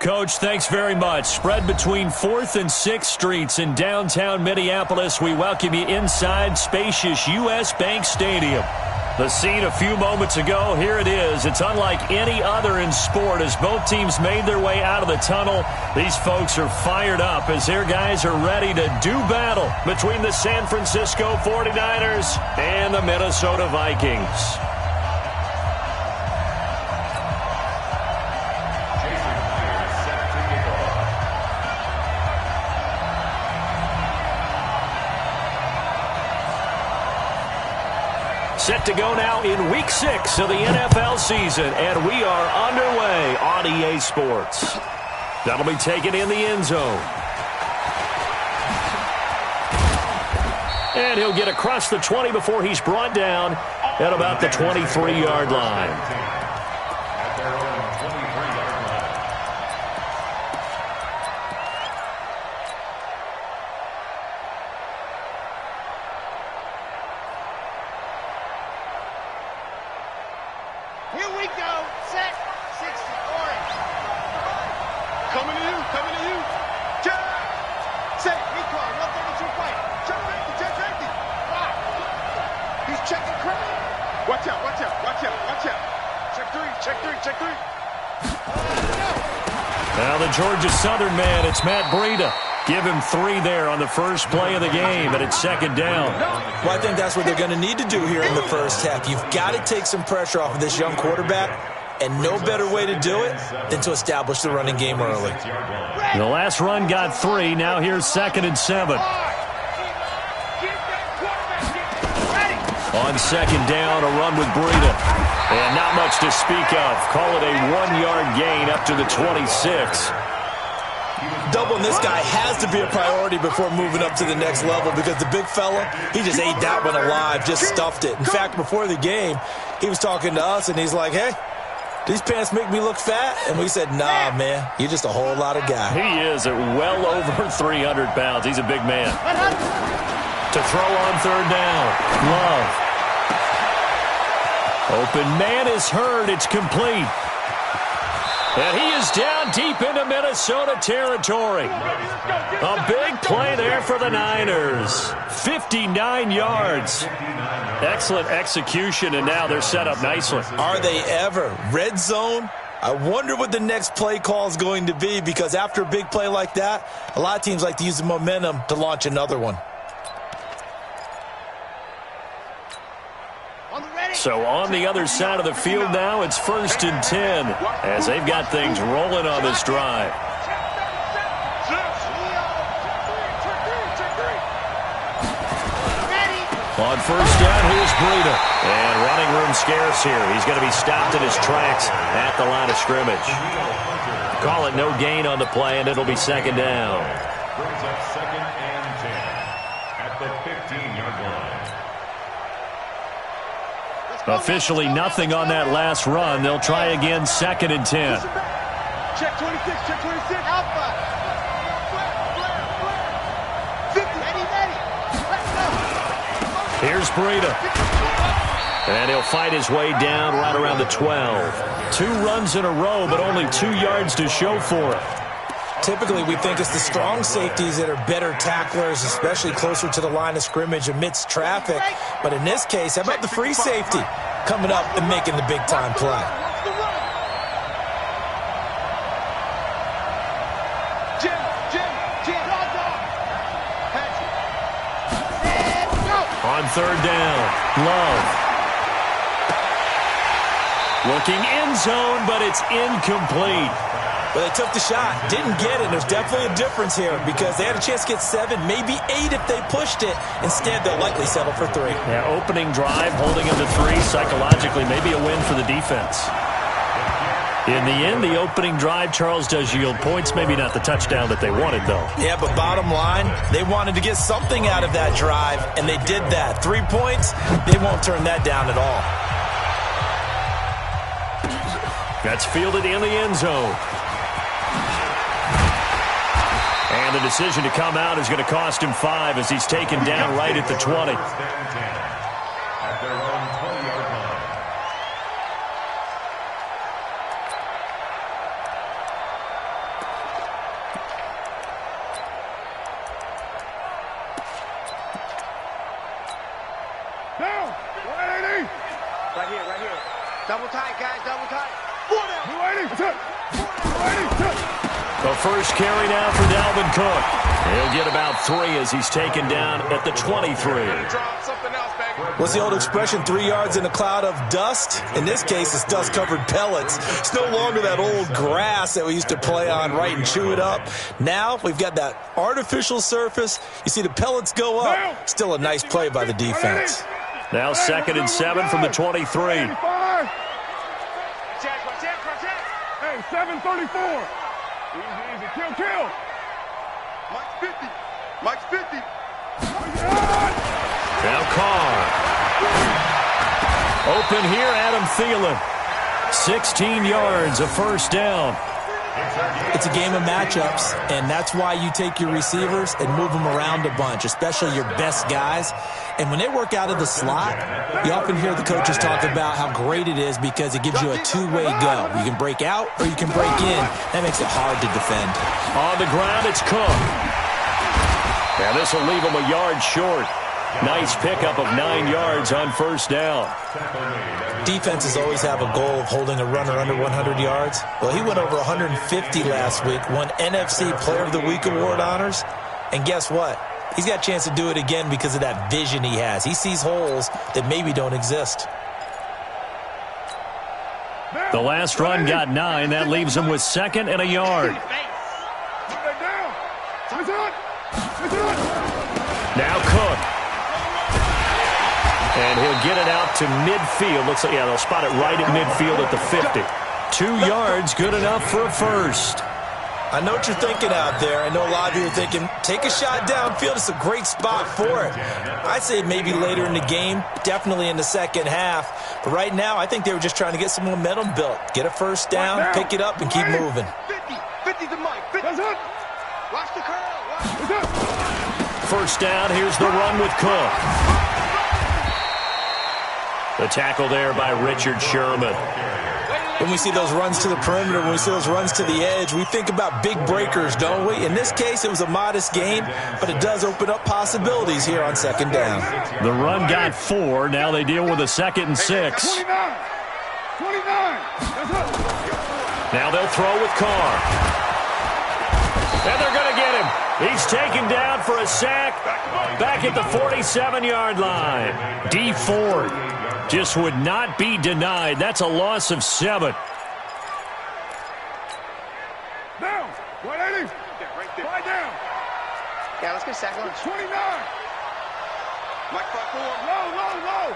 Coach, thanks very much. Spread between 4th and 6th Streets in downtown Minneapolis. We welcome you inside spacious U.S. Bank Stadium. The scene a few moments ago, here it is. It's unlike any other in sport as both teams made their way out of the tunnel. These folks are fired up as their guys are ready to do battle between the San Francisco 49ers and the Minnesota Vikings. Set to go now in Week 6 of the NFL season, and we are underway on EA Sports. That'll be taken in the end zone. And he'll get across the 20 before he's brought down at about the 23-yard line. Now the Georgia Southern man, it's Matt Breida. Give him 3 there on the first play of the game, and it's second down. Well, I think that's what they're going to need to do here in the first half. You've got to take some pressure off of this young quarterback, and no better way to do it than to establish the running game early. The last run got 3. Now here's 2nd and 7. On second down, a run with Breida. And not much to speak of. Call it a 1-yard gain up to the 26. Doubling this guy has to be a priority before moving up to the next level because the big fella, he just ate that one alive, just stuffed it. In fact, before the game, he was talking to us, and he's like, hey, these pants make me look fat? And we said, nah, man, you're just a whole lot of guy. He is at well over 300 pounds. He's a big man. To throw on third down, Love. Open man is heard. It's complete. And he is down deep into Minnesota territory. A big play there for the Niners. 59 yards. Excellent execution, and now they're set up nicely. Are they ever? Red zone? I wonder what the next play call is going to be, because after a big play like that, a lot of teams like to use the momentum to launch another one. So on the other side of the field now, it's 1st and 10 as they've got things rolling on this drive. On first down, here's Breida. And running room scarce here. He's going to be stopped in his tracks at the line of scrimmage. Call it no gain on the play, and it'll be second down. Brings up 2nd and 10 at the 15-yard line. Officially nothing on that last run. They'll try again 2nd and 10. Check 26, check 26. Alpha. Here's Breida. And he'll fight his way down right around the 12. 2 runs in a row, but only 2 yards to show for it. Typically, we think it's the strong safeties that are better tacklers, especially closer to the line of scrimmage amidst traffic. But in this case, how about the free safety coming up and making the big-time play? On third down, Love. Looking end zone, but it's incomplete. Well, they took the shot, didn't get it. There's definitely a difference here because they had a chance to get 7, maybe 8 if they pushed it. Instead, they'll likely settle for 3. Yeah, opening drive, holding them to 3 psychologically, maybe a win for the defense. In the end, the opening drive, Charles, does yield points. Maybe not the touchdown that they wanted, though. Yeah, but bottom line, they wanted to get something out of that drive, and they did that. 3 points, they won't turn that down at all. That's fielded in the end zone. And the decision to come out is going to cost him 5 as he's taken down right at the 20. Right here, right here. Double tight, guys, double tight. 4 down. The first carry now for Dalvin Cook. He'll get about 3 as he's taken down at the 23. What's the old expression, 3 yards in a cloud of dust? In this case, it's dust-covered pellets. It's no longer that old grass that we used to play on, right, and chew it up. Now we've got that artificial surface. You see the pellets go up. Still a nice play by the defense. Now 2nd and 7 from the 23. Hey, 734. Easy, kill. Mike's 50. Mike's 50. Now Carr. Open here, Adam Thielen. 16 yards, a first down. It's a game of matchups, and that's why you take your receivers and move them around a bunch, especially your best guys. And when they work out of the slot, you often hear the coaches talk about how great it is because it gives you a two-way go. You can break out or you can break in. That makes it hard to defend. On the ground, it's Cook. Now this will leave him a yard short. Nice pickup of 9 yards on first down. Defenses always have a goal of holding a runner under 100 yards. Well, he went over 150 last week, won NFC Player of the Week award honors. And guess what? He's got a chance to do it again because of that vision he has. He sees holes that maybe don't exist. The last run got 9. That leaves him with 2nd and a yard. Now Cook. And he'll get it out to midfield. Looks like, yeah, they'll spot it right at midfield at the 50. 2 yards, good enough for a first. I know what you're thinking out there. I know a lot of you are thinking, take a shot downfield. It's a great spot for it. I'd say maybe later in the game, definitely in the second half. But right now, I think they were just trying to get some momentum built. Get a first down, pick it up, and keep moving. 50 to Mike. 50. Watch the curl. First down, here's the run with Cook. The tackle there by Richard Sherman. When we see those runs to the perimeter, when we see those runs to the edge, we think about big breakers, don't we? In this case, it was a modest gain, but it does open up possibilities here on second down. The run got 4. Now they deal with a 2nd and 6. 29. Now they'll throw with Carr. And they're going to get him. He's taken down for a sack back at the 47-yard line. D Ford just would not be denied. That's a loss of 7. Down. 180. Right there. Right down. Yeah, let's get sack lunch. 29. Mike 5-4. Low.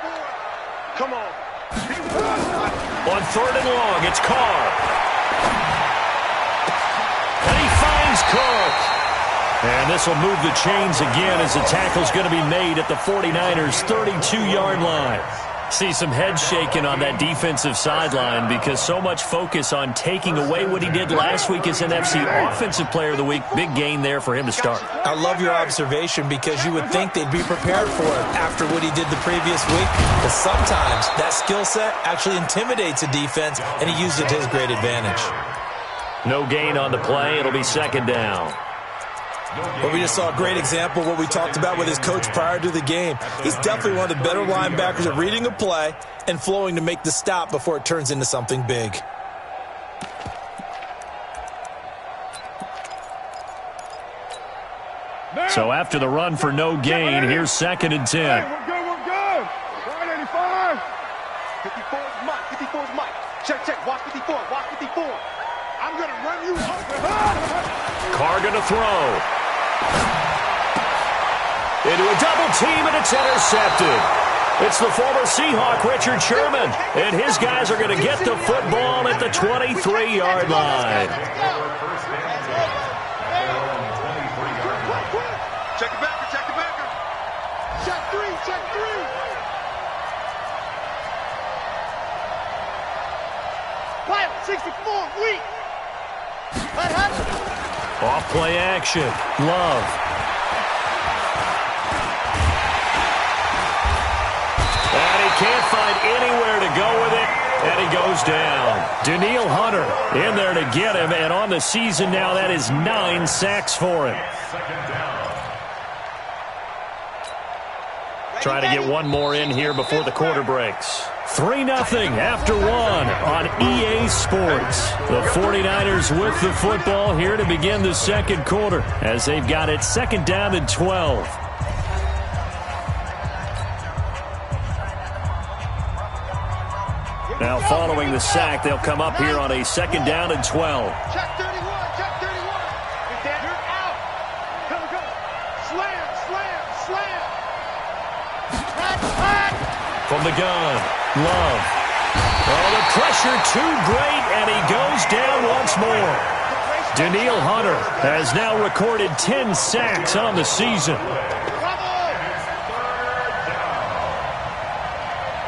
5-4. Come on. On 3rd and long, it's Carr. And he finds Cook. And this will move the chains again as the tackle's going to be made at the 49ers' 32-yard line. See some head shaking on that defensive sideline because so much focus on taking away what he did last week as NFC Offensive Player of the Week. Big gain there for him to start. I love your observation because you would think they'd be prepared for it after what he did the previous week. But sometimes that skill set actually intimidates a defense, and he used it to his great advantage. No gain on the play. It'll be 2nd down. But we just saw a great example of what we talked about with his coach prior to the game. He's definitely one of the better linebackers at reading a play and flowing to make the stop before it turns into something big. So after the run for no gain, here's 2nd and 10. We're good. 185. 54 is Mike. 54 is Mike. Check. Watch 54. I'm going to run you over. Carr going to throw. Into a double team, and it's intercepted. It's the former Seahawk, Richard Sherman, and his guys are going to get the football at the 23-yard line. Check it back. Check three. Pilot 64, weak. Off play action. Love. And he can't find anywhere to go with it, and he goes down. Danielle Hunter in there to get him, and on the season now, that is 9 sacks for him. Trying to get one more in here before the quarter breaks. 3-0 after one on EA Sports. The 49ers with the football here to begin the second quarter as they've got it 2nd down and 12. Now following the sack, they'll come up here on a 2nd down and 12. Check 31, check 31. You're out. Go. Slam. From the gun, Love. Oh, the pressure too great, and he goes down once more. Danielle Hunter has now recorded 10 sacks on the season.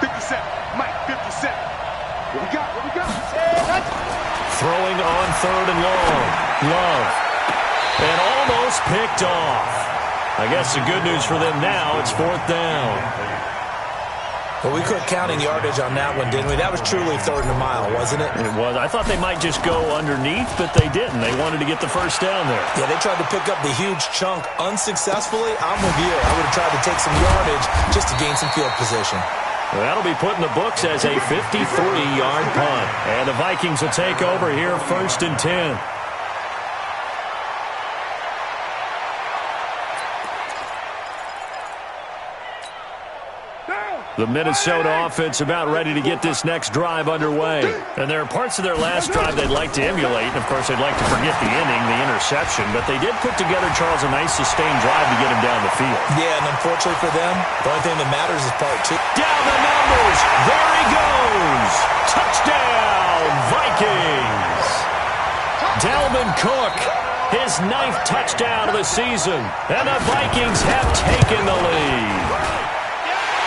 57, Mike, 57. What we got? Throwing on 3rd and long. Love. And almost picked off. I guess the good news for them now, it's 4th down. Well, we quit counting yardage on that one, didn't we? That was truly 3rd and a mile, wasn't it? It was. I thought they might just go underneath, but they didn't. They wanted to get the first down there. Yeah, they tried to pick up the huge chunk unsuccessfully. I'm with you. I would have tried to take some yardage just to gain some field position. Well, that'll be put in the books as a 53-yard punt. And the Vikings will take over here 1st and 10. The Minnesota offense about ready to get this next drive underway. And there are parts of their last drive they'd like to emulate. And, of course, they'd like to forget the inning, the interception. But they did put together, Charles, a nice sustained drive to get him down the field. Yeah, and unfortunately for them, the only thing that matters is part 2. Down the numbers. There he goes. Touchdown, Vikings. Dalvin Cook, his 9th touchdown of the season. And the Vikings have taken the lead.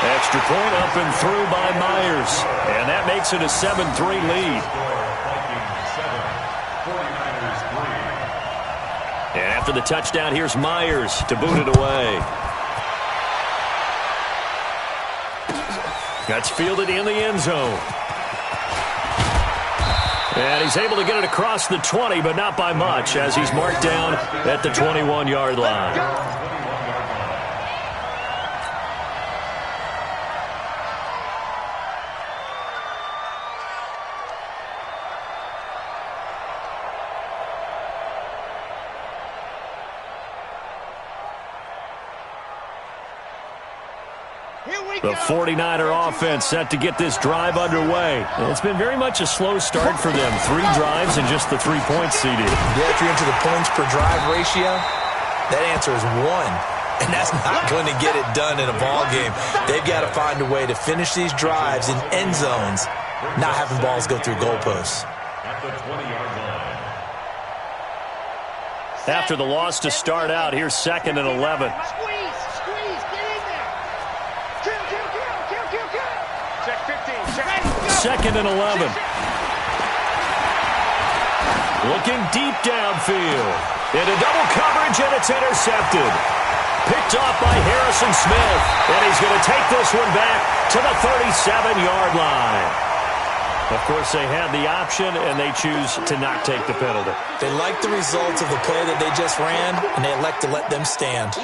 Extra point up and through by Myers. And that makes it a 7-3 lead. And after the touchdown, here's Myers to boot it away. That's fielded in the end zone. And he's able to get it across the 20, but not by much, as he's marked down at the 21-yard line. The 49er offense set to get this drive underway. It's been very much a slow start for them. 3 drives and just the 3 points seeded. Yeah, if you're into the points per drive ratio, that answer is 1. And that's not going to get it done in a ball game. They've got to find a way to finish these drives in end zones, not having balls go through goalposts. At the 20-yard line. After the loss to start out, here's 2nd and 11. Check 15. Check 2nd and 11. Looking deep downfield. Into double coverage, and it's intercepted. Picked off by Harrison Smith. And he's going to take this one back to the 37-yard line. Of course, they had the option, and they choose to not take the penalty. They like the results of the play that they just ran, and they elect to let them stand.